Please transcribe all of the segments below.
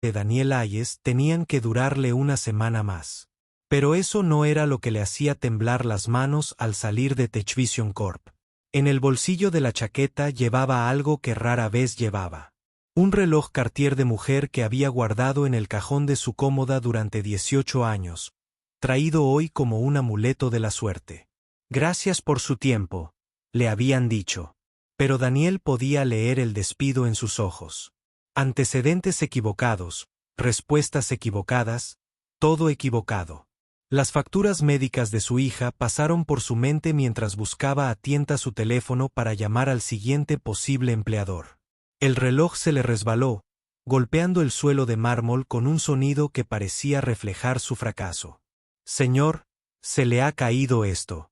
de Daniel Hayes tenían que durarle una semana más. Pero eso no era lo que le hacía temblar las manos al salir de Techvision Corp. En el bolsillo de la chaqueta llevaba algo que rara vez llevaba. Un reloj Cartier de mujer que había guardado en el cajón de su cómoda durante 18 años, traído hoy como un amuleto de la suerte. Gracias por su tiempo, le habían dicho. Pero Daniel podía leer el despido en sus ojos. Antecedentes equivocados, respuestas equivocadas, todo equivocado. Las facturas médicas de su hija pasaron por su mente mientras buscaba a tienta su teléfono para llamar al siguiente posible empleador. El reloj se le resbaló, golpeando el suelo de mármol con un sonido que parecía reflejar su fracaso. «Señor, se le ha caído esto».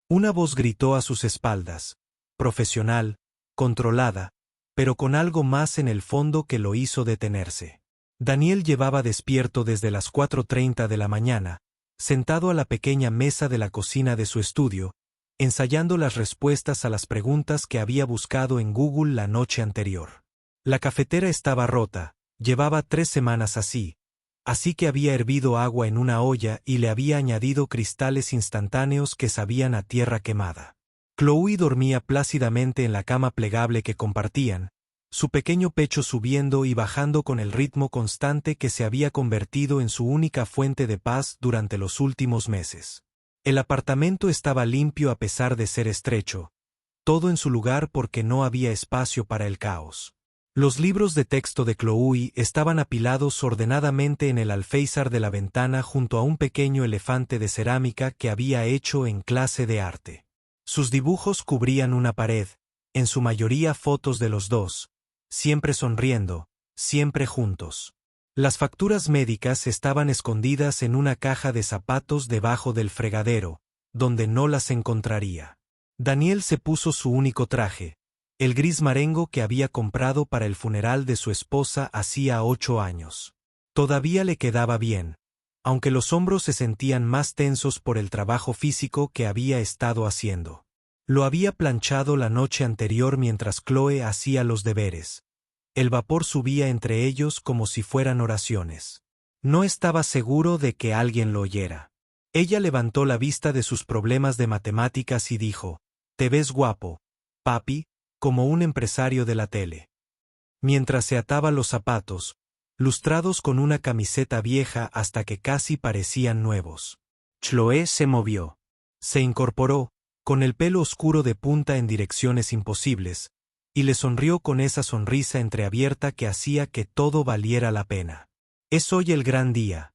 Una voz gritó a sus espaldas, profesional, controlada, pero con algo más en el fondo que lo hizo detenerse. Daniel llevaba despierto desde las 4:30 de la mañana, sentado a la pequeña mesa de la cocina de su estudio, ensayando las respuestas a las preguntas que había buscado en Google la noche anterior. La cafetera estaba rota, llevaba 3 semanas así que había hervido agua en una olla y le había añadido cristales instantáneos que sabían a tierra quemada. Chloe dormía plácidamente en la cama plegable que compartían, su pequeño pecho subiendo y bajando con el ritmo constante que se había convertido en su única fuente de paz durante los últimos meses. El apartamento estaba limpio a pesar de ser estrecho, todo en su lugar porque no había espacio para el caos. Los libros de texto de Chloe estaban apilados ordenadamente en el alféizar de la ventana junto a un pequeño elefante de cerámica que había hecho en clase de arte. Sus dibujos cubrían una pared, en su mayoría fotos de los dos, siempre sonriendo, siempre juntos. Las facturas médicas estaban escondidas en una caja de zapatos debajo del fregadero, donde no las encontraría. Daniel se puso su único traje, el gris marengo que había comprado para el funeral de su esposa hacía 8 años. Todavía le quedaba bien, aunque los hombros se sentían más tensos por el trabajo físico que había estado haciendo. Lo había planchado la noche anterior mientras Chloe hacía los deberes. El vapor subía entre ellos como si fueran oraciones. No estaba seguro de que alguien lo oyera. Ella levantó la vista de sus problemas de matemáticas y dijo, «Te ves guapo, papi, como un empresario de la tele». Mientras se ataba los zapatos, lustrados con una camiseta vieja hasta que casi parecían nuevos. Chloe se movió. Se incorporó, con el pelo oscuro de punta en direcciones imposibles, y le sonrió con esa sonrisa entreabierta que hacía que todo valiera la pena. «¿Es hoy el gran día?»,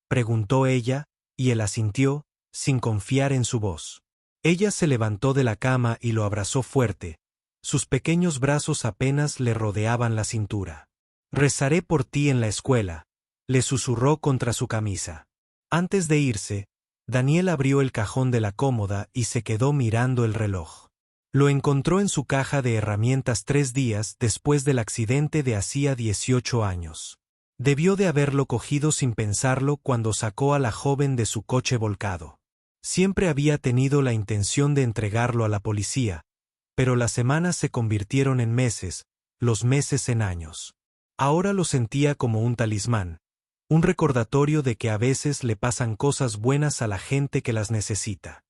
preguntó ella, y él asintió, sin confiar en su voz. Ella se levantó de la cama y lo abrazó fuerte, sus pequeños brazos apenas le rodeaban la cintura. «Rezaré por ti en la escuela», le susurró contra su camisa. Antes de irse, Daniel abrió el cajón de la cómoda y se quedó mirando el reloj. Lo encontró en su caja de herramientas 3 días después del accidente de hacía 18 años. Debió de haberlo cogido sin pensarlo cuando sacó a la joven de su coche volcado. Siempre había tenido la intención de entregarlo a la policía, pero las semanas se convirtieron en meses, los meses en años. Ahora lo sentía como un talismán, un recordatorio de que a veces le pasan cosas buenas a la gente que las necesita.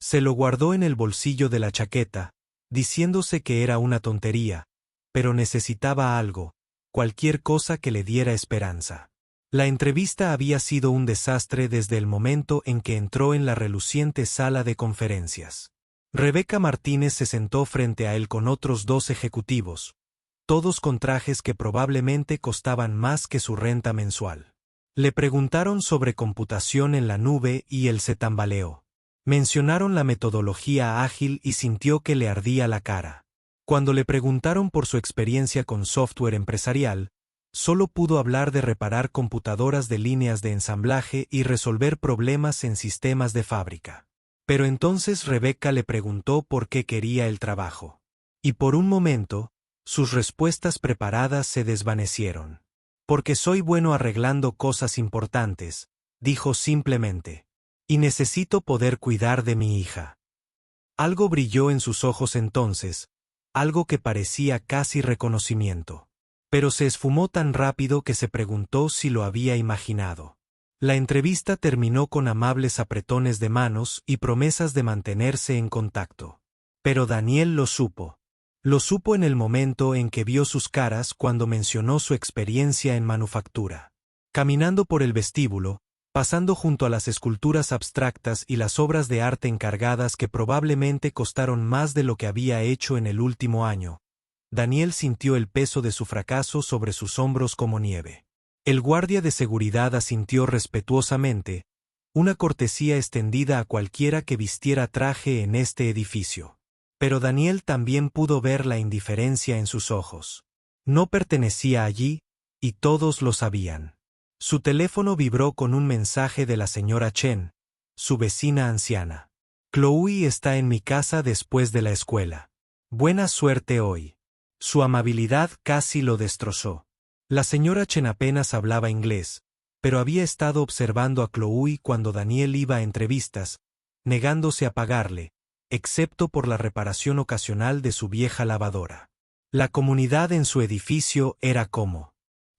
Se lo guardó en el bolsillo de la chaqueta, diciéndose que era una tontería, pero necesitaba algo, cualquier cosa que le diera esperanza. La entrevista había sido un desastre desde el momento en que entró en la reluciente sala de conferencias. Rebeca Martínez se sentó frente a él con otros 2 ejecutivos, todos con trajes que probablemente costaban más que su renta mensual. Le preguntaron sobre computación en la nube y él se tambaleó. Mencionaron la metodología ágil y sintió que le ardía la cara. Cuando le preguntaron por su experiencia con software empresarial, solo pudo hablar de reparar computadoras de líneas de ensamblaje y resolver problemas en sistemas de fábrica. Pero entonces Rebeca le preguntó por qué quería el trabajo. Y por un momento, sus respuestas preparadas se desvanecieron. «Porque soy bueno arreglando cosas importantes», dijo simplemente. «Y necesito poder cuidar de mi hija». Algo brilló en sus ojos entonces, algo que parecía casi reconocimiento. pero se esfumó tan rápido que se preguntó si lo había imaginado. La entrevista terminó con amables apretones de manos y promesas de mantenerse en contacto. Pero Daniel lo supo. Lo supo en el momento en que vio sus caras cuando mencionó su experiencia en manufactura. Caminando por el vestíbulo, pasando junto a las esculturas abstractas y las obras de arte encargadas que probablemente costaron más de lo que había hecho en el último año, Daniel sintió el peso de su fracaso sobre sus hombros como nieve. El guardia de seguridad asintió respetuosamente, una cortesía extendida a cualquiera que vistiera traje en este edificio. Pero Daniel también pudo ver la indiferencia en sus ojos. No pertenecía allí, y todos lo sabían. Su teléfono vibró con un mensaje de la señora Chen, su vecina anciana. Chloe está en mi casa después de la escuela. Buena suerte hoy. Su amabilidad casi lo destrozó. La señora Chen apenas hablaba inglés, pero había estado observando a Chloe cuando Daniel iba a entrevistas, negándose a pagarle, excepto por la reparación ocasional de su vieja lavadora. La comunidad en su edificio era como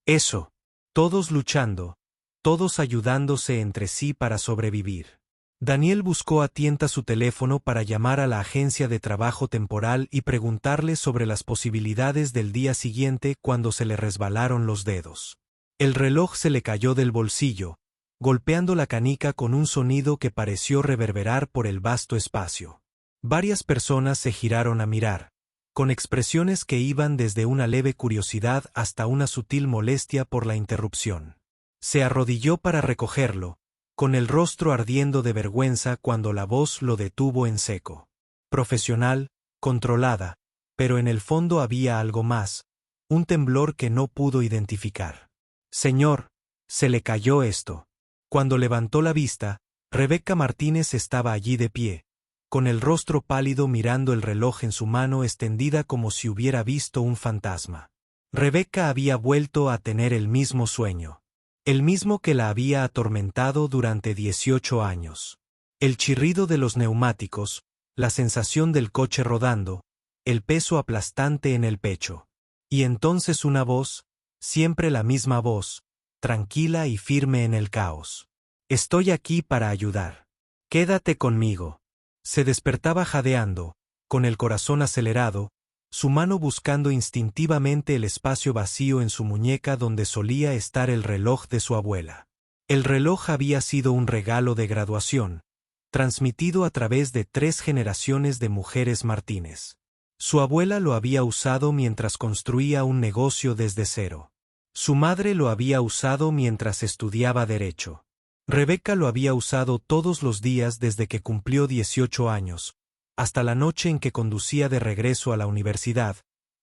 eso, todos luchando, todos ayudándose entre sí para sobrevivir. Daniel buscó a tienta su teléfono para llamar a la agencia de trabajo temporal y preguntarle sobre las posibilidades del día siguiente cuando se le resbalaron los dedos. El reloj se le cayó del bolsillo, golpeando la canica con un sonido que pareció reverberar por el vasto espacio. Varias personas se giraron a mirar, con expresiones que iban desde una leve curiosidad hasta una sutil molestia por la interrupción. Se arrodilló para recogerlo, con el rostro ardiendo de vergüenza cuando la voz lo detuvo en seco. Profesional, controlada, pero en el fondo había algo más, un temblor que no pudo identificar. Señor, se le cayó esto. Cuando levantó la vista, Rebecca Martínez estaba allí de pie, con el rostro pálido mirando el reloj en su mano extendida como si hubiera visto un fantasma. Rebecca había vuelto a tener el mismo sueño. El mismo que la había atormentado durante 18 años. El chirrido de los neumáticos, la sensación del coche rodando, el peso aplastante en el pecho. Y entonces una voz, siempre la misma voz, tranquila y firme en el caos. Estoy aquí para ayudar. Quédate conmigo. Se despertaba jadeando, con el corazón acelerado, su mano buscando instintivamente el espacio vacío en su muñeca donde solía estar el reloj de su abuela. El reloj había sido un regalo de graduación, transmitido a través de 3 generaciones de mujeres Martínez. Su abuela lo había usado mientras construía un negocio desde cero. Su madre lo había usado mientras estudiaba Derecho. Rebecca lo había usado todos los días desde que cumplió 18 años, hasta la noche en que conducía de regreso a la universidad,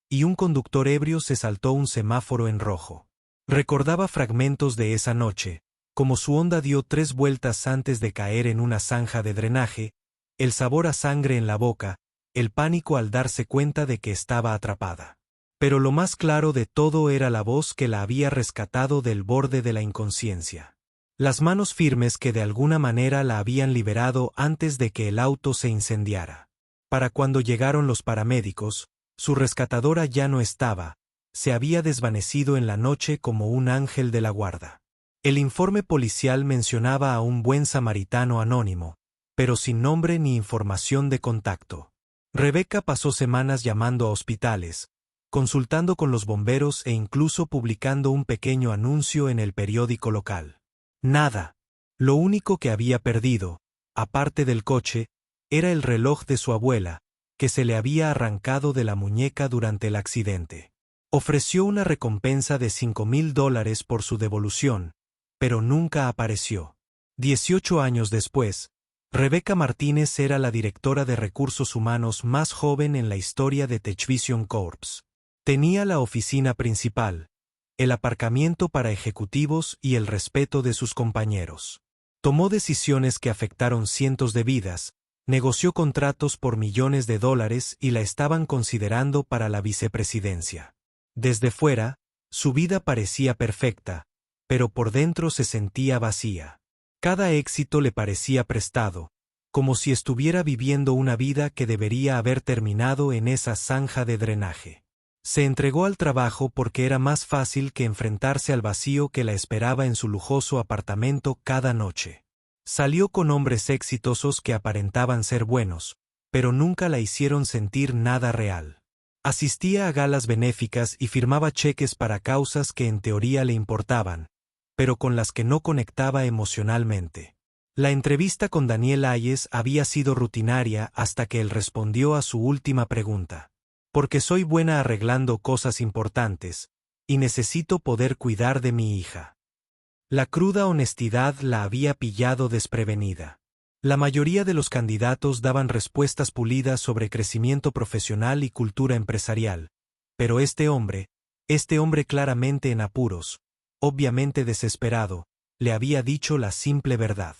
y un conductor ebrio se saltó un semáforo en rojo. Recordaba fragmentos de esa noche, como su Honda dio 3 vueltas antes de caer en una zanja de drenaje, el sabor a sangre en la boca, el pánico al darse cuenta de que estaba atrapada. Pero lo más claro de todo era la voz que la había rescatado del borde de la inconsciencia. Las manos firmes que de alguna manera la habían liberado antes de que el auto se incendiara. Para cuando llegaron los paramédicos, su rescatadora ya no estaba, se había desvanecido en la noche como un ángel de la guarda. El informe policial mencionaba a un buen samaritano anónimo, pero sin nombre ni información de contacto. Rebecca pasó semanas llamando a hospitales, consultando con los bomberos e incluso publicando un pequeño anuncio en el periódico local. Nada. Lo único que había perdido, aparte del coche, era el reloj de su abuela, que se le había arrancado de la muñeca durante el accidente. Ofreció una recompensa de $5,000 por su devolución, pero nunca apareció. 18 años después, Rebecca Martínez era la directora de recursos humanos más joven en la historia de Techvision Corps. Tenía la oficina principal, el aparcamiento para ejecutivos y el respeto de sus compañeros. Tomó decisiones que afectaron cientos de vidas, negoció contratos por millones de dólares y la estaban considerando para la vicepresidencia. Desde fuera, su vida parecía perfecta, pero por dentro se sentía vacía. Cada éxito le parecía prestado, como si estuviera viviendo una vida que debería haber terminado en esa zanja de drenaje. Se entregó al trabajo porque era más fácil que enfrentarse al vacío que la esperaba en su lujoso apartamento cada noche. Salió con hombres exitosos que aparentaban ser buenos, pero nunca la hicieron sentir nada real. Asistía a galas benéficas y firmaba cheques para causas que en teoría le importaban, pero con las que no conectaba emocionalmente. La entrevista con Daniel Hayes había sido rutinaria hasta que él respondió a su última pregunta. Porque soy buena arreglando cosas importantes, y necesito poder cuidar de mi hija. La cruda honestidad la había pillado desprevenida. La mayoría de los candidatos daban respuestas pulidas sobre crecimiento profesional y cultura empresarial, pero este hombre claramente en apuros, obviamente desesperado, le había dicho la simple verdad.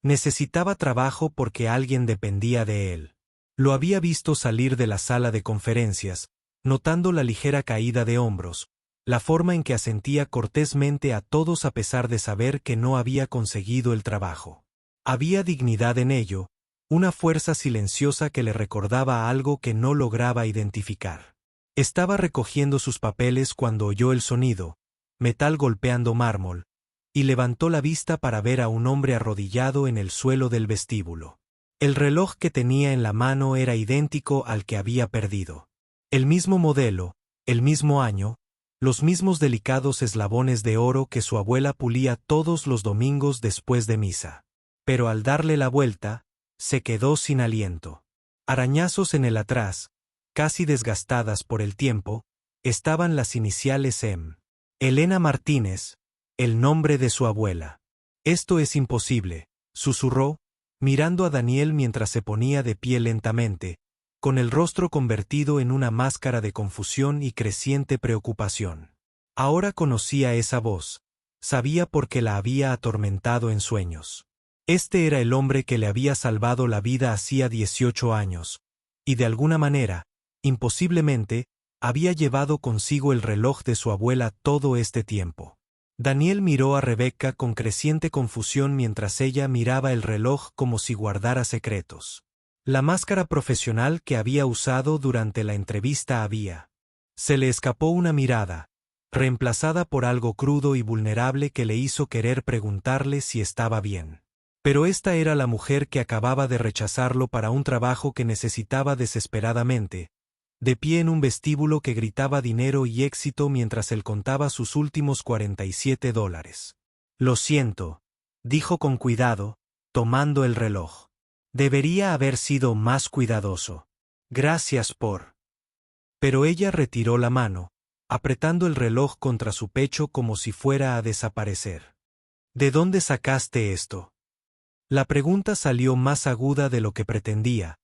Necesitaba trabajo porque alguien dependía de él. Lo había visto salir de la sala de conferencias, notando la ligera caída de hombros, la forma en que asentía cortésmente a todos a pesar de saber que no había conseguido el trabajo. Había dignidad en ello, una fuerza silenciosa que le recordaba algo que no lograba identificar. Estaba recogiendo sus papeles cuando oyó el sonido, metal golpeando mármol, y levantó la vista para ver a un hombre arrodillado en el suelo del vestíbulo. El reloj que tenía en la mano era idéntico al que había perdido. El mismo modelo, el mismo año, los mismos delicados eslabones de oro que su abuela pulía todos los domingos después de misa. Pero al darle la vuelta, se quedó sin aliento. Arañazos en el atrás, casi desgastadas por el tiempo, estaban las iniciales M. Elena Martínez, el nombre de su abuela. Esto es imposible, susurró, mirando a Daniel mientras se ponía de pie lentamente, con el rostro convertido en una máscara de confusión y creciente preocupación. Ahora conocía esa voz, sabía por qué la había atormentado en sueños. Este era el hombre que le había salvado la vida hacía 18 años, y de alguna manera, imposiblemente, había llevado consigo el reloj de su abuela todo este tiempo. Daniel miró a Rebecca con creciente confusión mientras ella miraba el reloj como si guardara secretos. La máscara profesional que había usado durante la entrevista había. Se le escapó una mirada, reemplazada por algo crudo y vulnerable que le hizo querer preguntarle si estaba bien. Pero esta era la mujer que acababa de rechazarlo para un trabajo que necesitaba desesperadamente, de pie en un vestíbulo que gritaba dinero y éxito mientras él contaba sus últimos $47. Lo siento, dijo con cuidado, tomando el reloj. Debería haber sido más cuidadoso. Gracias por. Pero ella retiró la mano, apretando el reloj contra su pecho como si fuera a desaparecer. ¿De dónde sacaste esto? La pregunta salió más aguda de lo que pretendía,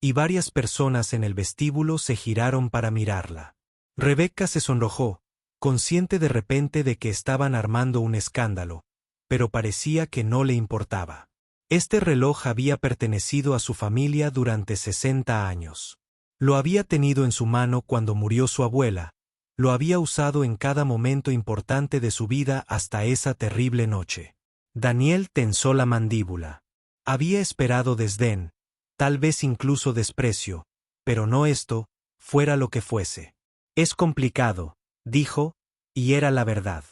y varias personas en el vestíbulo se giraron para mirarla. Rebecca se sonrojó, consciente de repente de que estaban armando un escándalo, pero parecía que no le importaba. Este reloj había pertenecido a su familia durante 60 años. Lo había tenido en su mano cuando murió su abuela, lo había usado en cada momento importante de su vida hasta esa terrible noche. Daniel tensó la mandíbula. Había esperado desdén, tal vez incluso desprecio, pero no esto, fuera lo que fuese. Es complicado, dijo, y era la verdad.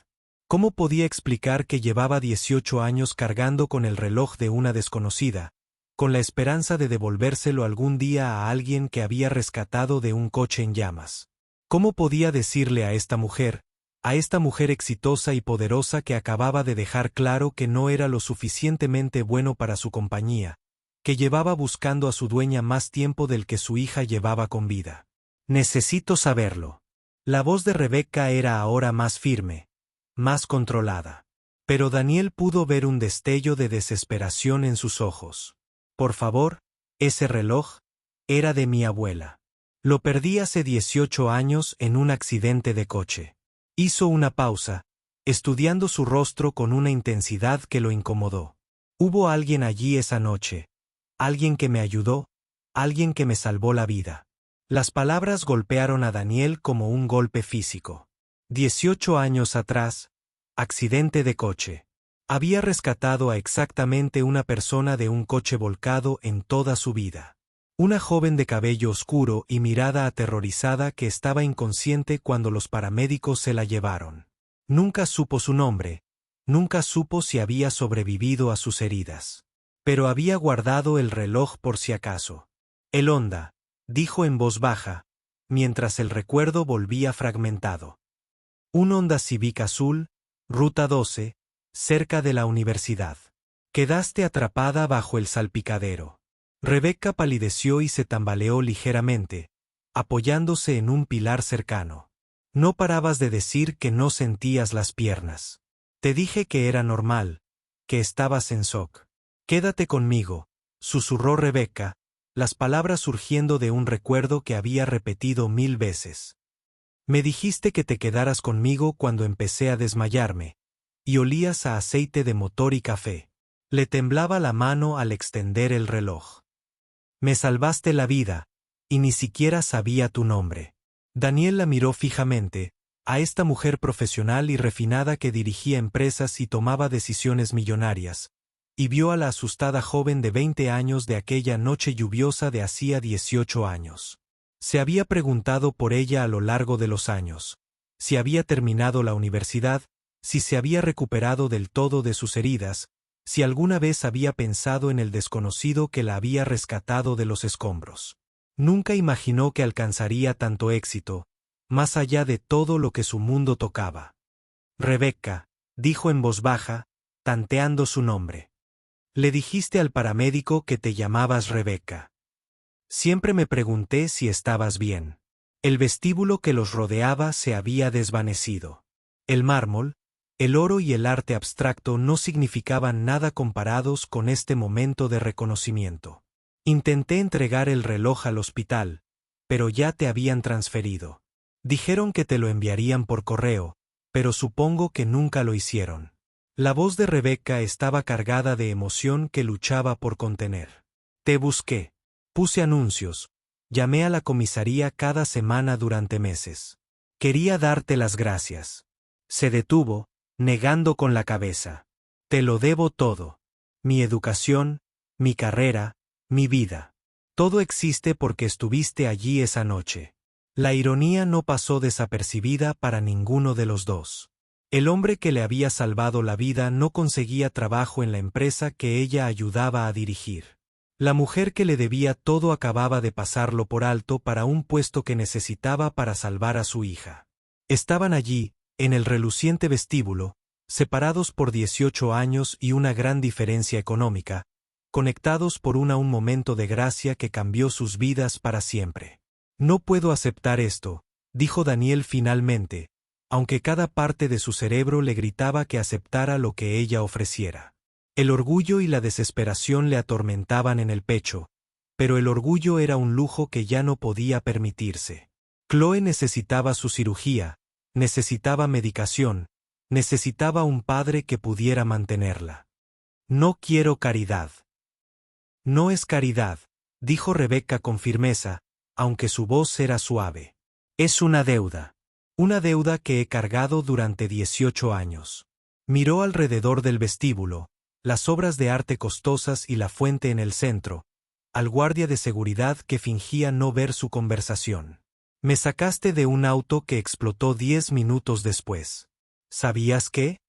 ¿Cómo podía explicar que llevaba 18 años cargando con el reloj de una desconocida, con la esperanza de devolvérselo algún día a alguien que había rescatado de un coche en llamas? ¿Cómo podía decirle a esta mujer exitosa y poderosa que acababa de dejar claro que no era lo suficientemente bueno para su compañía, que llevaba buscando a su dueña más tiempo del que su hija llevaba con vida? Necesito saberlo. La voz de Rebecca era ahora más firme, más controlada. Pero Daniel pudo ver un destello de desesperación en sus ojos. Por favor, ese reloj era de mi abuela. Lo perdí hace 18 años en un accidente de coche. Hizo una pausa, estudiando su rostro con una intensidad que lo incomodó. Hubo alguien allí esa noche. Alguien que me ayudó, alguien que me salvó la vida. Las palabras golpearon a Daniel como un golpe físico. 18 años atrás, accidente de coche. Había rescatado a exactamente una persona de un coche volcado en toda su vida. Una joven de cabello oscuro y mirada aterrorizada que estaba inconsciente cuando los paramédicos se la llevaron. Nunca supo su nombre, nunca supo si había sobrevivido a sus heridas. Pero había guardado el reloj por si acaso. El Honda, dijo en voz baja, mientras el recuerdo volvía fragmentado. Un Honda Civic azul, ruta 12, cerca de la universidad. Quedaste atrapada bajo el salpicadero. Rebecca palideció y se tambaleó ligeramente, apoyándose en un pilar cercano. No parabas de decir que no sentías las piernas. Te dije que era normal, que estabas en shock. Quédate conmigo, susurró Rebecca, las palabras surgiendo de un recuerdo que había repetido 1000 veces. Me dijiste que te quedaras conmigo cuando empecé a desmayarme, y olías a aceite de motor y café. Le temblaba la mano al extender el reloj. Me salvaste la vida, y ni siquiera sabía tu nombre. Daniel la miró fijamente, a esta mujer profesional y refinada que dirigía empresas y tomaba decisiones millonarias, y vio a la asustada joven de 20 años de aquella noche lluviosa de hacía 18 años. Se había preguntado por ella a lo largo de los años, si había terminado la universidad, si se había recuperado del todo de sus heridas, si alguna vez había pensado en el desconocido que la había rescatado de los escombros. Nunca imaginó que alcanzaría tanto éxito, más allá de todo lo que su mundo tocaba. Rebecca, dijo en voz baja, tanteando su nombre. Le dijiste al paramédico que te llamabas Rebecca. Siempre me pregunté si estabas bien. El vestíbulo que los rodeaba se había desvanecido. El mármol, el oro y el arte abstracto no significaban nada comparados con este momento de reconocimiento. Intenté entregar el reloj al hospital, pero ya te habían transferido. Dijeron que te lo enviarían por correo, pero supongo que nunca lo hicieron. La voz de Rebecca estaba cargada de emoción que luchaba por contener. Te busqué. Puse anuncios. Llamé a la comisaría cada semana durante meses. Quería darte las gracias. Se detuvo, negando con la cabeza. Te lo debo todo. Mi educación, mi carrera, mi vida. Todo existe porque estuviste allí esa noche. La ironía no pasó desapercibida para ninguno de los dos. El hombre que le había salvado la vida no conseguía trabajo en la empresa que ella ayudaba a dirigir. La mujer que le debía todo acababa de pasarlo por alto para un puesto que necesitaba para salvar a su hija. Estaban allí, en el reluciente vestíbulo, separados por 18 años y una gran diferencia económica, conectados por un momento de gracia que cambió sus vidas para siempre. No puedo aceptar esto, dijo Daniel finalmente, aunque cada parte de su cerebro le gritaba que aceptara lo que ella ofreciera. El orgullo y la desesperación le atormentaban en el pecho, pero el orgullo era un lujo que ya no podía permitirse. Chloe necesitaba su cirugía, necesitaba medicación, necesitaba un padre que pudiera mantenerla. No quiero caridad. No es caridad, dijo Rebecca con firmeza, aunque su voz era suave. Es una deuda. Una deuda que he cargado durante 18 años. Miró alrededor del vestíbulo, las obras de arte costosas y la fuente en el centro, al guardia de seguridad que fingía no ver su conversación. Me sacaste de un auto que explotó 10 minutos después. ¿Sabías qué?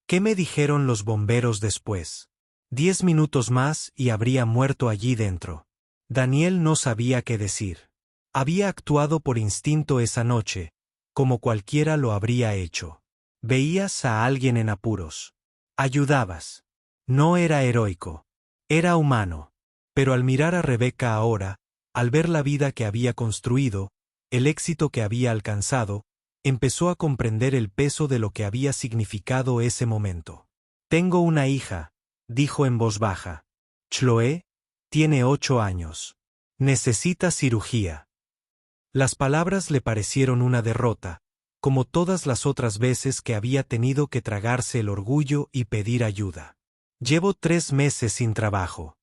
¿Qué me dijeron los bomberos después? 10 minutos más y habría muerto allí dentro. Daniel no sabía qué decir. Había actuado por instinto esa noche, como cualquiera lo habría hecho. Veías a alguien en apuros. Ayudabas. No era heroico. Era humano. Pero al mirar a Rebecca ahora, al ver la vida que había construido, el éxito que había alcanzado, empezó a comprender el peso de lo que había significado ese momento. Tengo una hija, dijo en voz baja. Chloe tiene 8 años. Necesita cirugía. Las palabras le parecieron una derrota, como todas las otras veces que había tenido que tragarse el orgullo y pedir ayuda. Llevo 3 meses sin trabajo.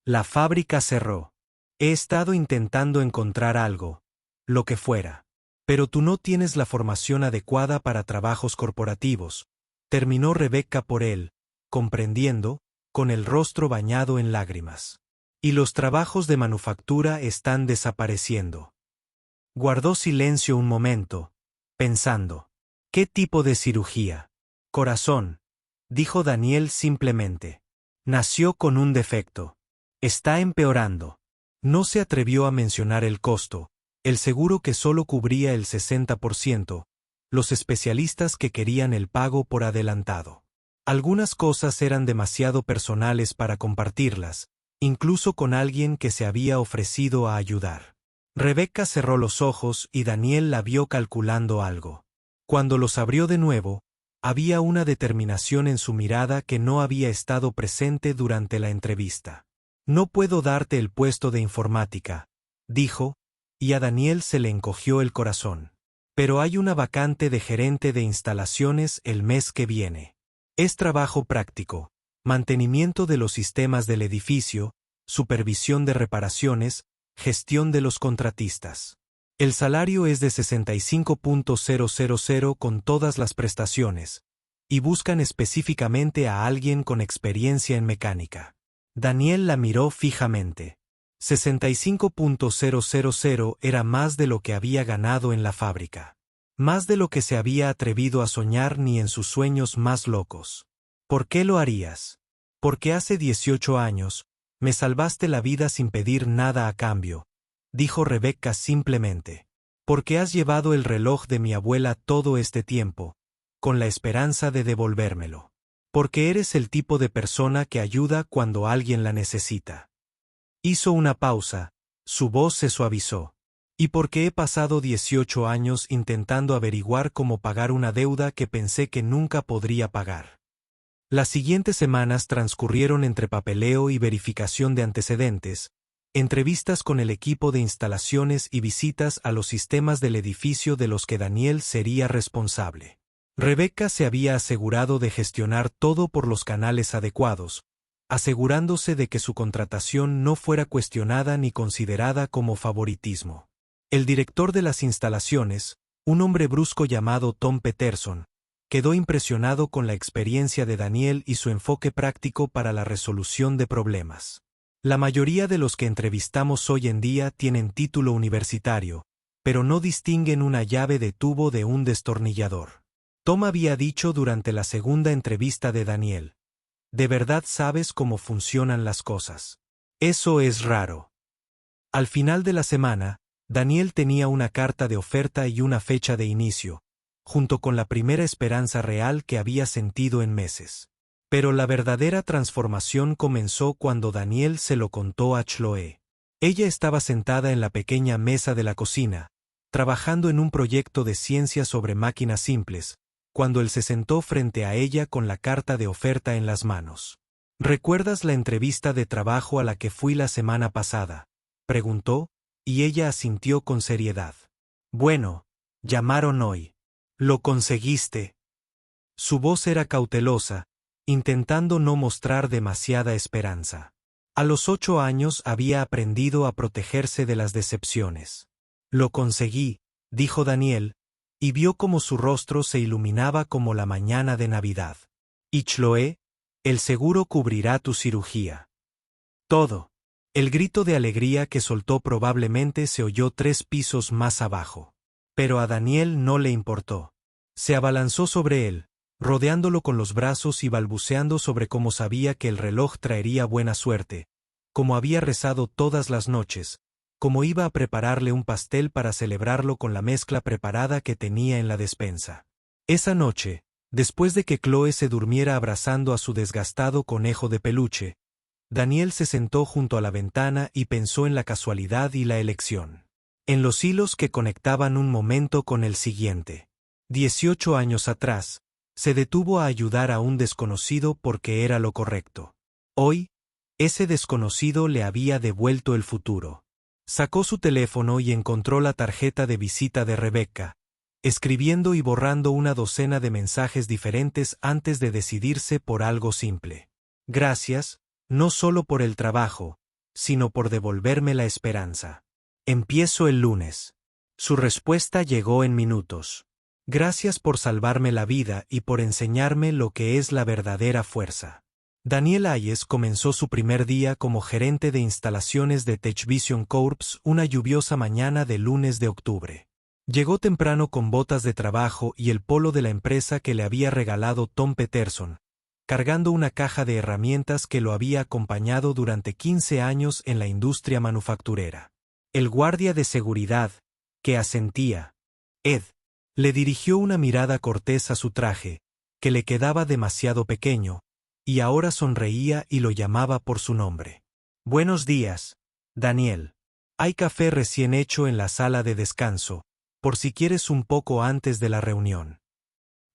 La fábrica cerró. He estado intentando encontrar algo, lo que fuera. Pero tú no tienes la formación adecuada para trabajos corporativos, terminó Rebecca por él, comprendiendo, con el rostro bañado en lágrimas. Y los trabajos de manufactura están desapareciendo. Guardó silencio un momento, pensando. ¿Qué tipo de cirugía? Corazón, dijo Daniel simplemente. Nació con un defecto. Está empeorando. No se atrevió a mencionar el costo, el seguro que solo cubría el 60%, los especialistas que querían el pago por adelantado. Algunas cosas eran demasiado personales para compartirlas, incluso con alguien que se había ofrecido a ayudar. Rebecca cerró los ojos y Daniel la vio calculando algo. Cuando los abrió de nuevo, había una determinación en su mirada que no había estado presente durante la entrevista. No puedo darte el puesto de informática, dijo, y a Daniel se le encogió el corazón. Pero hay una vacante de gerente de instalaciones el mes que viene. Es trabajo práctico, mantenimiento de los sistemas del edificio, supervisión de reparaciones, gestión de los contratistas. El salario es de 65.000 con todas las prestaciones, y buscan específicamente a alguien con experiencia en mecánica. Daniel la miró fijamente. 65.000 era más de lo que había ganado en la fábrica. Más de lo que se había atrevido a soñar ni en sus sueños más locos. ¿Por qué lo harías? Porque hace 18 años, me salvaste la vida sin pedir nada a cambio, dijo Rebecca simplemente. Porque has llevado el reloj de mi abuela todo este tiempo, con la esperanza de devolvérmelo. Porque eres el tipo de persona que ayuda cuando alguien la necesita. Hizo una pausa, su voz se suavizó. Y porque he pasado 18 años intentando averiguar cómo pagar una deuda que pensé que nunca podría pagar. Las siguientes semanas transcurrieron entre papeleo y verificación de antecedentes, entrevistas con el equipo de instalaciones y visitas a los sistemas del edificio de los que Daniel sería responsable. Rebecca se había asegurado de gestionar todo por los canales adecuados, asegurándose de que su contratación no fuera cuestionada ni considerada como favoritismo. El director de las instalaciones, un hombre brusco llamado Tom Peterson, quedó impresionado con la experiencia de Daniel y su enfoque práctico para la resolución de problemas. La mayoría de los que entrevistamos hoy en día tienen título universitario, pero no distinguen una llave de tubo de un destornillador. Tom había dicho durante la segunda entrevista de Daniel: ¿de verdad sabes cómo funcionan las cosas? Eso es raro. Al final de la semana, Daniel tenía una carta de oferta y una fecha de inicio, junto con la primera esperanza real que había sentido en meses. Pero la verdadera transformación comenzó cuando Daniel se lo contó a Chloe. Ella estaba sentada en la pequeña mesa de la cocina, trabajando en un proyecto de ciencia sobre máquinas simples, cuando él se sentó frente a ella con la carta de oferta en las manos. ¿Recuerdas la entrevista de trabajo a la que fui la semana pasada?, preguntó, y ella asintió con seriedad. Bueno, llamaron hoy. ¿Lo conseguiste? Su voz era cautelosa, intentando no mostrar demasiada esperanza. A los 8 años había aprendido a protegerse de las decepciones. Lo conseguí, dijo Daniel, y vio cómo su rostro se iluminaba como la mañana de Navidad. Y Chloe, el seguro cubrirá tu cirugía. Todo. El grito de alegría que soltó probablemente se oyó 3 pisos más abajo. Pero a Daniel no le importó. Se abalanzó sobre él, rodeándolo con los brazos y balbuceando sobre cómo sabía que el reloj traería buena suerte, como había rezado todas las noches, como iba a prepararle un pastel para celebrarlo con la mezcla preparada que tenía en la despensa. Esa noche, después de que Chloe se durmiera abrazando a su desgastado conejo de peluche, Daniel se sentó junto a la ventana y pensó en la casualidad y la elección. En los hilos que conectaban un momento con el siguiente. 18 años atrás, se detuvo a ayudar a un desconocido porque era lo correcto. Hoy, ese desconocido le había devuelto el futuro. Sacó su teléfono y encontró la tarjeta de visita de Rebecca, escribiendo y borrando una docena de mensajes diferentes antes de decidirse por algo simple. Gracias, no solo por el trabajo, sino por devolverme la esperanza. Empiezo el lunes. Su respuesta llegó en minutos. Gracias por salvarme la vida y por enseñarme lo que es la verdadera fuerza. Daniel Hayes comenzó su primer día como gerente de instalaciones de TechVision Corps una lluviosa mañana de lunes de octubre. Llegó temprano con botas de trabajo y el polo de la empresa que le había regalado Tom Peterson, cargando una caja de herramientas que lo había acompañado durante 15 años en la industria manufacturera. El guardia de seguridad, que asentía, Ed, le dirigió una mirada cortés a su traje, que le quedaba demasiado pequeño, y ahora sonreía y lo llamaba por su nombre. Buenos días, Daniel. Hay café recién hecho en la sala de descanso, por si quieres un poco antes de la reunión.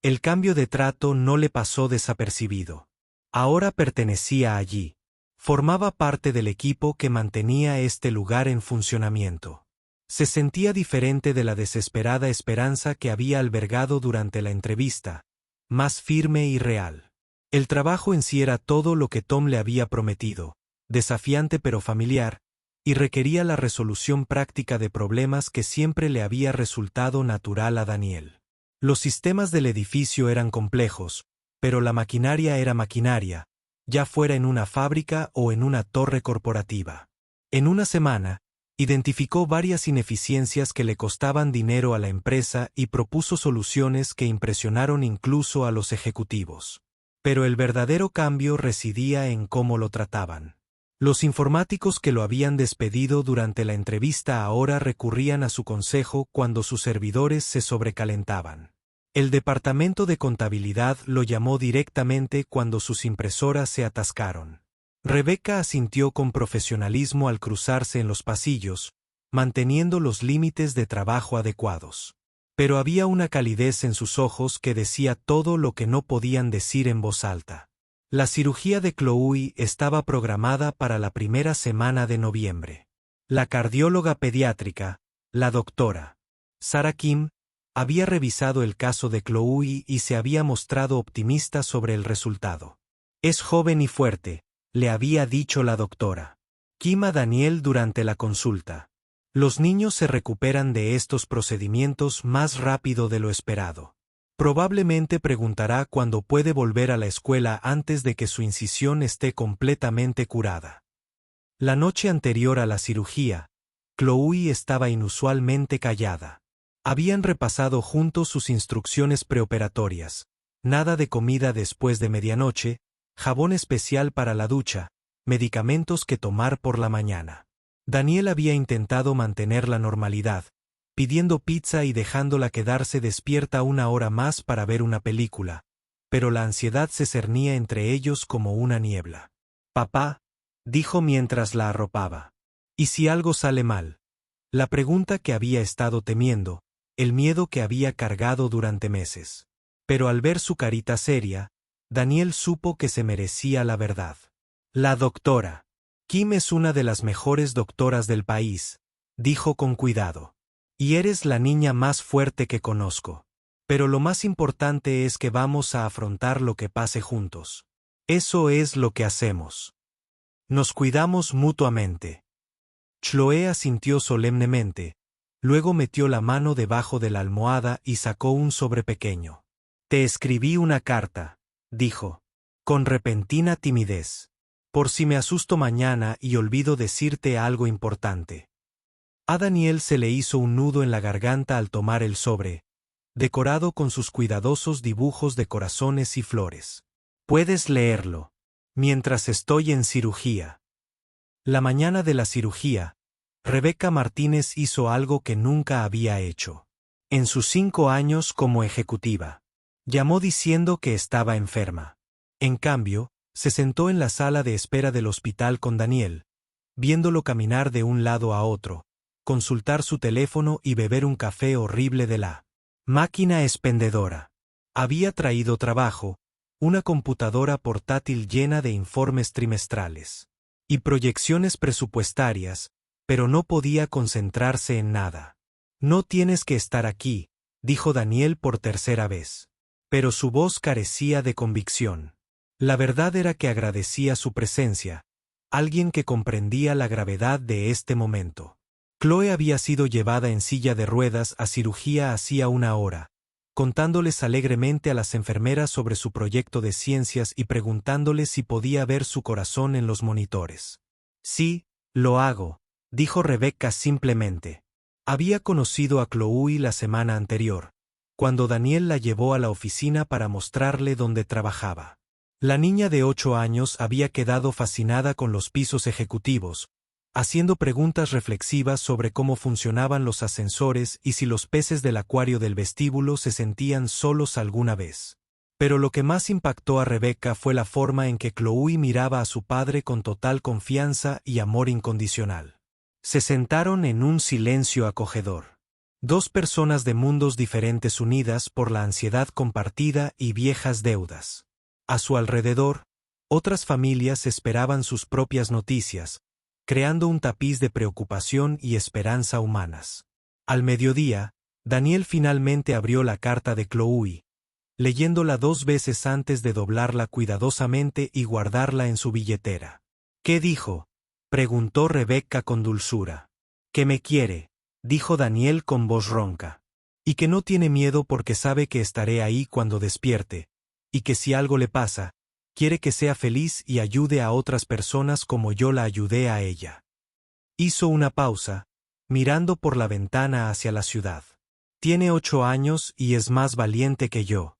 El cambio de trato no le pasó desapercibido. Ahora pertenecía allí. Formaba parte del equipo que mantenía este lugar en funcionamiento. Se sentía diferente de la desesperada esperanza que había albergado durante la entrevista, más firme y real. El trabajo en sí era todo lo que Tom le había prometido, desafiante pero familiar, y requería la resolución práctica de problemas que siempre le había resultado natural a Daniel. Los sistemas del edificio eran complejos, pero la maquinaria era maquinaria, ya fuera en una fábrica o en una torre corporativa. En una semana, identificó varias ineficiencias que le costaban dinero a la empresa y propuso soluciones que impresionaron incluso a los ejecutivos. Pero el verdadero cambio residía en cómo lo trataban. Los informáticos que lo habían despedido durante la entrevista ahora recurrían a su consejo cuando sus servidores se sobrecalentaban. El departamento de contabilidad lo llamó directamente cuando sus impresoras se atascaron. Rebecca asintió con profesionalismo al cruzarse en los pasillos, manteniendo los límites de trabajo adecuados. Pero había una calidez en sus ojos que decía todo lo que no podían decir en voz alta. La cirugía de Chloe estaba programada para la primera semana de noviembre. La cardióloga pediátrica, la doctora Sarah Kim, había revisado el caso de Chloe y se había mostrado optimista sobre el resultado. Es joven y fuerte, le había dicho la doctora Kim a Daniel durante la consulta. Los niños se recuperan de estos procedimientos más rápido de lo esperado. Probablemente preguntará cuándo puede volver a la escuela antes de que su incisión esté completamente curada. La noche anterior a la cirugía, Chloe estaba inusualmente callada. Habían repasado juntos sus instrucciones preoperatorias, nada de comida después de medianoche, jabón especial para la ducha, medicamentos que tomar por la mañana. Daniel había intentado mantener la normalidad, pidiendo pizza y dejándola quedarse despierta una hora más para ver una película, pero la ansiedad se cernía entre ellos como una niebla. Papá, dijo mientras la arropaba. ¿Y si algo sale mal? La pregunta que había estado temiendo, el miedo que había cargado durante meses. Pero al ver su carita seria, Daniel supo que se merecía la verdad. La doctora Kim es una de las mejores doctoras del país, dijo con cuidado. Y eres la niña más fuerte que conozco. Pero lo más importante es que vamos a afrontar lo que pase juntos. Eso es lo que hacemos. Nos cuidamos mutuamente. Chloe asintió solemnemente, luego metió la mano debajo de la almohada y sacó un sobre pequeño. Te escribí una carta, dijo, con repentina timidez. Por si me asusto mañana y olvido decirte algo importante. A Daniel se le hizo un nudo en la garganta al tomar el sobre, decorado con sus cuidadosos dibujos de corazones y flores. Puedes leerlo. Mientras estoy en cirugía. La mañana de la cirugía, Rebecca Martínez hizo algo que nunca había hecho. En sus 5 años como ejecutiva. Llamó diciendo que estaba enferma. En cambio, se sentó en la sala de espera del hospital con Daniel, viéndolo caminar de un lado a otro, consultar su teléfono y beber un café horrible de la máquina expendedora. Había traído trabajo, una computadora portátil llena de informes trimestrales y proyecciones presupuestarias, pero no podía concentrarse en nada. No tienes que estar aquí, dijo Daniel por tercera vez. Pero su voz carecía de convicción. La verdad era que agradecía su presencia, alguien que comprendía la gravedad de este momento. Chloe había sido llevada en silla de ruedas a cirugía hacía 1 hora, contándoles alegremente a las enfermeras sobre su proyecto de ciencias y preguntándoles si podía ver su corazón en los monitores. Sí, lo hago, dijo Rebecca simplemente. Había conocido a Chloe la semana anterior, cuando Daniel la llevó a la oficina para mostrarle dónde trabajaba. La niña de 8 años había quedado fascinada con los pisos ejecutivos, haciendo preguntas reflexivas sobre cómo funcionaban los ascensores y si los peces del acuario del vestíbulo se sentían solos alguna vez. Pero lo que más impactó a Rebecca fue la forma en que Chloe miraba a su padre con total confianza y amor incondicional. Se sentaron en un silencio acogedor. Dos personas de mundos diferentes unidas por la ansiedad compartida y viejas deudas. A su alrededor, otras familias esperaban sus propias noticias, creando un tapiz de preocupación y esperanza humanas. Al mediodía, Daniel finalmente abrió la carta de Chloe, leyéndola 2 veces antes de doblarla cuidadosamente y guardarla en su billetera. ¿Qué dijo?, preguntó Rebecca con dulzura. Que me quiere, dijo Daniel con voz ronca. Y que no tiene miedo porque sabe que estaré ahí cuando despierte, y que si algo le pasa, quiere que sea feliz y ayude a otras personas como yo la ayudé a ella. Hizo una pausa, mirando por la ventana hacia la ciudad. Tiene 8 años y es más valiente que yo.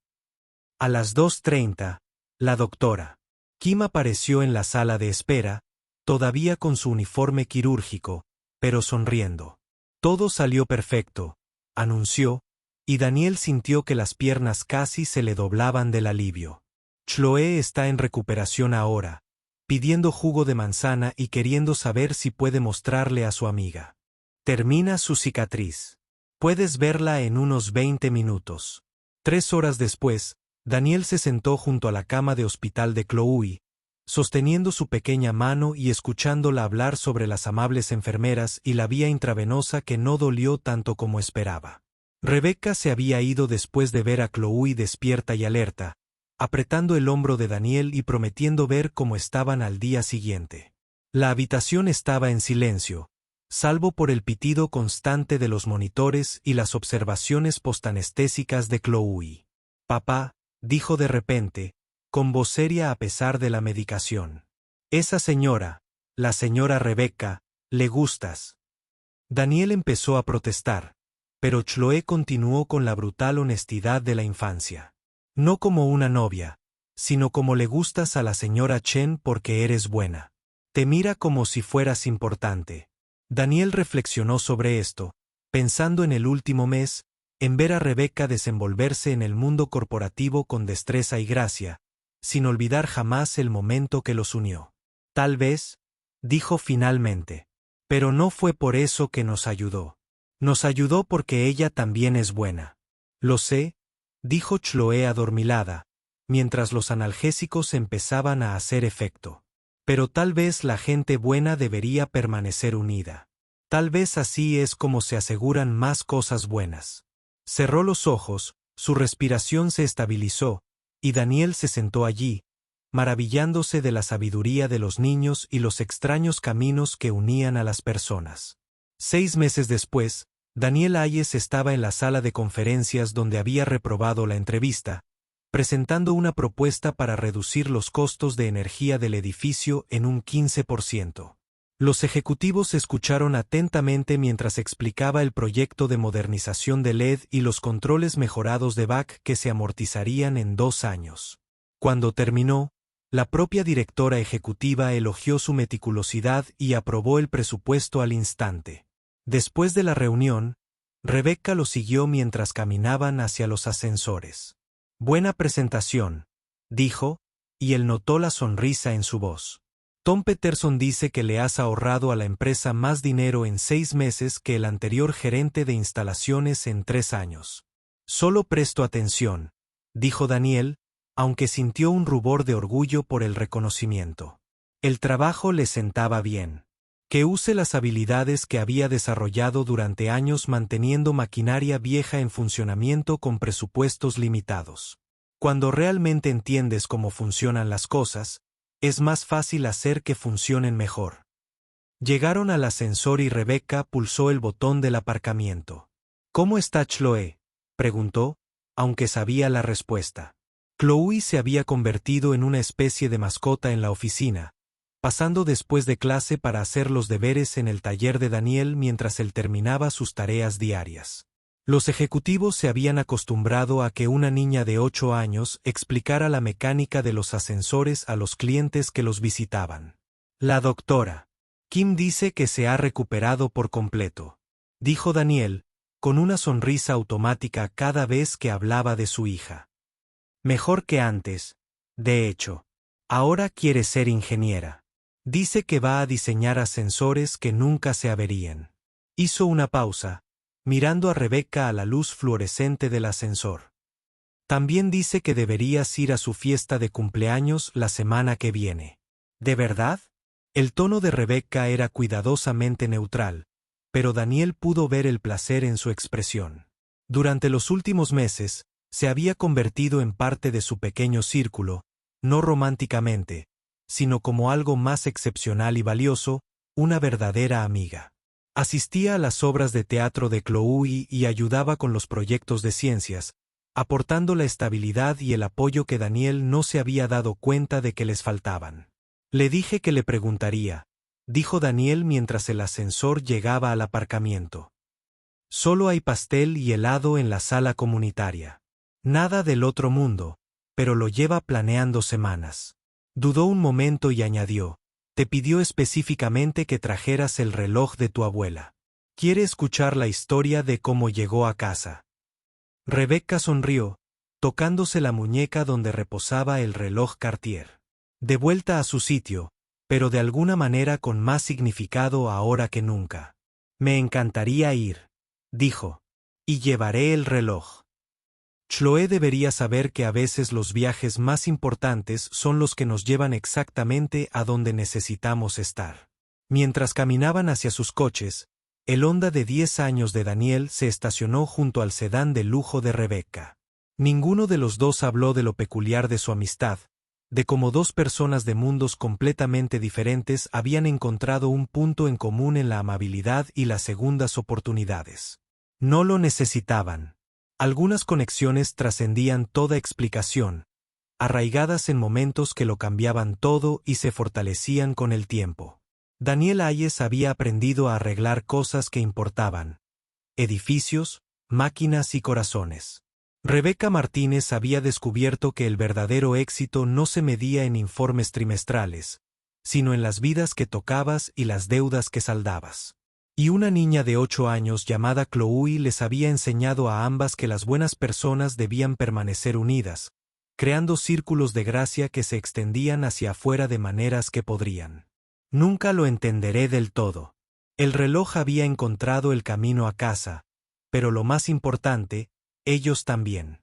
A las 2:30, la doctora Kim apareció en la sala de espera, todavía con su uniforme quirúrgico, pero sonriendo. Todo salió perfecto, anunció, y Daniel sintió que las piernas casi se le doblaban del alivio. Chloe está en recuperación ahora, pidiendo jugo de manzana y queriendo saber si puede mostrarle a su amiga. Termina su cicatriz. Puedes verla en unos 20 minutos. 3 horas después, Daniel se sentó junto a la cama de hospital de Chloe, sosteniendo su pequeña mano y escuchándola hablar sobre las amables enfermeras y la vía intravenosa que no dolió tanto como esperaba. Rebecca se había ido después de ver a Chloe despierta y alerta, apretando el hombro de Daniel y prometiendo ver cómo estaban al día siguiente. La habitación estaba en silencio, salvo por el pitido constante de los monitores y las observaciones postanestésicas de Chloe. Papá, dijo de repente, con voz seria a pesar de la medicación. Esa señora, la señora Rebecca, le gustas. Daniel empezó a protestar, pero Chloe continuó con la brutal honestidad de la infancia. No como una novia, sino como le gustas a la señora Chen porque eres buena. Te mira como si fueras importante. Daniel reflexionó sobre esto, pensando en el último mes, en ver a Rebecca desenvolverse en el mundo corporativo con destreza y gracia, sin olvidar jamás el momento que los unió. Tal vez, dijo finalmente. Pero no fue por eso que nos ayudó. Nos ayudó porque ella también es buena. Lo sé, dijo Chloe adormilada, mientras los analgésicos empezaban a hacer efecto. Pero tal vez la gente buena debería permanecer unida. Tal vez así es como se aseguran más cosas buenas. Cerró los ojos, su respiración se estabilizó, y Daniel se sentó allí, maravillándose de la sabiduría de los niños y los extraños caminos que unían a las personas. 6 meses después, Daniel Hayes estaba en la sala de conferencias donde había reprobado la entrevista, presentando una propuesta para reducir los costos de energía del edificio en un 15%. Los ejecutivos escucharon atentamente mientras explicaba el proyecto de modernización de LED y los controles mejorados de BAC que se amortizarían en 2 años. Cuando terminó, la propia directora ejecutiva elogió su meticulosidad y aprobó el presupuesto al instante. Después de la reunión, Rebecca lo siguió mientras caminaban hacia los ascensores. Buena presentación, dijo, y él notó la sonrisa en su voz. Tom Peterson dice que le has ahorrado a la empresa más dinero en 6 meses que el anterior gerente de instalaciones en 3 años. Solo presto atención, dijo Daniel, aunque sintió un rubor de orgullo por el reconocimiento. El trabajo le sentaba bien. Que use las habilidades que había desarrollado durante años manteniendo maquinaria vieja en funcionamiento con presupuestos limitados. Cuando realmente entiendes cómo funcionan las cosas, es más fácil hacer que funcionen mejor. Llegaron al ascensor y Rebecca pulsó el botón del aparcamiento. ¿Cómo está Chloe?, preguntó, aunque sabía la respuesta. Chloe se había convertido en una especie de mascota en la oficina, pasando después de clase para hacer los deberes en el taller de Daniel mientras él terminaba sus tareas diarias. Los ejecutivos se habían acostumbrado a que una niña de 8 años explicara la mecánica de los ascensores a los clientes que los visitaban. La doctora Kim dice que se ha recuperado por completo, dijo Daniel, con una sonrisa automática cada vez que hablaba de su hija. Mejor que antes, de hecho. Ahora quiere ser ingeniera. Dice que va a diseñar ascensores que nunca se averíen. Hizo una pausa, mirando a Rebecca a la luz fluorescente del ascensor. También dice que deberías ir a su fiesta de cumpleaños la semana que viene. ¿De verdad? El tono de Rebecca era cuidadosamente neutral, pero Daniel pudo ver el placer en su expresión. Durante los últimos meses, se había convertido en parte de su pequeño círculo, no románticamente, sino como algo más excepcional y valioso, una verdadera amiga. Asistía a las obras de teatro de Chloe y ayudaba con los proyectos de ciencias, aportando la estabilidad y el apoyo que Daniel no se había dado cuenta de que les faltaban. Le dije que le preguntaría, dijo Daniel mientras el ascensor llegaba al aparcamiento. Solo hay pastel y helado en la sala comunitaria. Nada del otro mundo, pero lo lleva planeando semanas. Dudó un momento y añadió, te pidió específicamente que trajeras el reloj de tu abuela. Quiere escuchar la historia de cómo llegó a casa. Rebecca sonrió, tocándose la muñeca donde reposaba el reloj Cartier. De vuelta a su sitio, pero de alguna manera con más significado ahora que nunca. Me encantaría ir, dijo, y llevaré el reloj. Chloe debería saber que a veces los viajes más importantes son los que nos llevan exactamente a donde necesitamos estar. Mientras caminaban hacia sus coches, el Honda de 10 años de Daniel se estacionó junto al sedán de lujo de Rebecca. Ninguno de los dos habló de lo peculiar de su amistad, de cómo dos personas de mundos completamente diferentes habían encontrado un punto en común en la amabilidad y las segundas oportunidades. No lo necesitaban. Algunas conexiones trascendían toda explicación, arraigadas en momentos que lo cambiaban todo y se fortalecían con el tiempo. Daniel Hayes había aprendido a arreglar cosas que importaban: edificios, máquinas y corazones. Rebecca Martínez había descubierto que el verdadero éxito no se medía en informes trimestrales, sino en las vidas que tocabas y las deudas que saldabas. Y una niña de 8 años llamada Chloe les había enseñado a ambas que las buenas personas debían permanecer unidas, creando círculos de gracia que se extendían hacia afuera de maneras que podrían. Nunca lo entenderé del todo. El reloj había encontrado el camino a casa, pero lo más importante, ellos también.